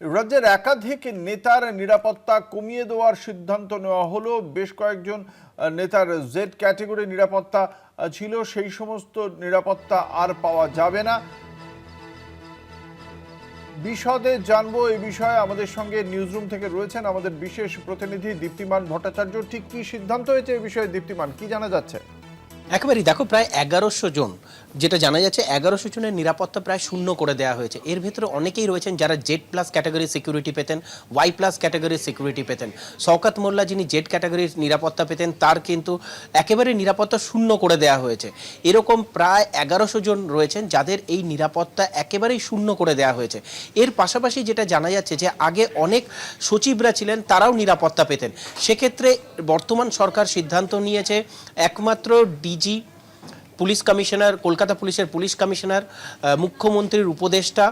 রাজ্যের একাধিক নেতার নিরাপত্তা কমিয়ে দেওয়ার সিদ্ধান্ত নেওয়া হলো। বেশ কয়েকজন নেতার জেড ক্যাটাগরি নিরাপত্তা ছিল, সেই সমস্ত নিরাপত্তা আর পাওয়া যাবে না। বিশদে জানবো এই বিষয়ে আমাদের সঙ্গে নিউজরুম থেকে রয়েছেন আমাদের বিশেষ প্রতিনিধি দীপ্তিমান ভট্টাচার্য। ঠিক কি সিদ্ধান্ত হয়েছে এই বিষয়ে দীপ্তিমান, কি জানা যাচ্ছে? একেবারেই দেখো, প্রায় 1100 জন, যেটা জানা যাচ্ছে 1100 জনের নিরাপত্তা প্রায় শূন্য করে দেওয়া হয়েছে। এর ভেতরে অনেকেই রয়েছেন যারা জেড প্লাস ক্যাটাগরির সিকিউরিটি পেতেন, ওয়াই প্লাস ক্যাটাগরির সিকিউরিটি পেতেন। শওকত মোল্লা যিনি জেড ক্যাটাগরির নিরাপত্তা পেতেন, তার কিন্তু একেবারে নিরাপত্তা শূন্য করে দেওয়া হয়েছে। এরকম প্রায় 1100 জন রয়েছেন যাদের এই নিরাপত্তা একেবারেই শূন্য করে দেওয়া হয়েছে। এর পাশাপাশি যেটা জানা যাচ্ছে যে আগে অনেক সচিবরা ছিলেন, তারাও নিরাপত্তা পেতেন। সেক্ষেত্রে বর্তমান সরকার সিদ্ধান্ত নিয়েছে একমাত্র ডিজি, পুলিশ কমিশনার, কলকাতা পুলিশের পুলিশ কমিশনার, মুখ্যমন্ত্রীর উপদেষ্টা,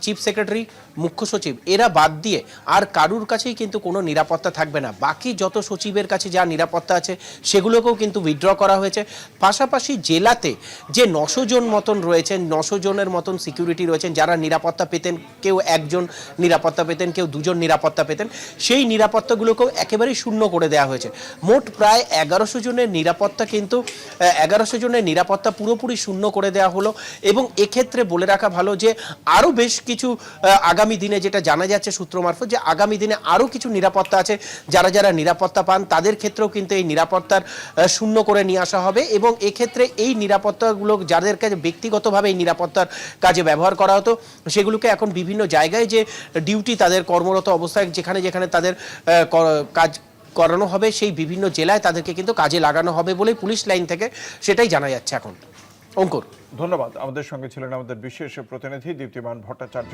চিফ সেক্রেটারি, মুখ্য সচিব, এরা বাদ দিয়ে আর কারুর কাছেই কিন্তু কোনো নিরাপত্তা থাকবে না। বাকি যত সচিবের কাছে যা নিরাপত্তা আছে সেগুলোকেও কিন্তু উইথড্র করা হয়েছে। পাশাপাশি জেলাতে যে 900 জন মতন রয়েছেন, 900 জনের মতন সিকিউরিটি রয়েছেন যারা নিরাপত্তা পেতেন, কেউ একজন নিরাপত্তা পেতেন, কেউ দুজন নিরাপত্তা পেতেন, সেই নিরাপত্তাগুলোকেও একেবারেই শূন্য করে দেওয়া হয়েছে। মোট প্রায় 1100 জনের নিরাপত্তা কিন্তু 1100 জনের নিরাপত্তা পুরোপুরি শূন্য করে দেওয়া হলো। এবং এক্ষেত্রে বলে রাখা ভালো যে আরও বেশ কিছু আগামী দিনে, যেটা জানা যাচ্ছে সূত্র মারফত, যে আগামী দিনে আরও কিছু নিরাপত্তা আছে, যারা যারা নিরাপত্তা পান তাদের ক্ষেত্রেও কিন্তু এই নিরাপত্তার শূন্য করে নিয়ে আসা হবে। এবং এক্ষেত্রে এই নিরাপত্তাগুলো যাদের কাছে ব্যক্তিগতভাবে এই নিরাপত্তার কাজে ব্যবহার করা হতো, সেগুলোকে এখন বিভিন্ন জায়গায় যে ডিউটি তাদের কর্মরত অবস্থায় যেখানে যেখানে তাদের কাজ করানো হবে, সেই বিভিন্ন জেলায় তাদেরকে কিন্তু কাজে লাগানো হবে বলেই পুলিশ লাইন থেকে সেটাই জানা যাচ্ছে এখন। অঙ্কুর, ধন্যবাদ। আমাদের সঙ্গে ছিলেন আমাদের বিশেষ প্রতিনিধি দীপ্তিমান ভট্টাচার্য।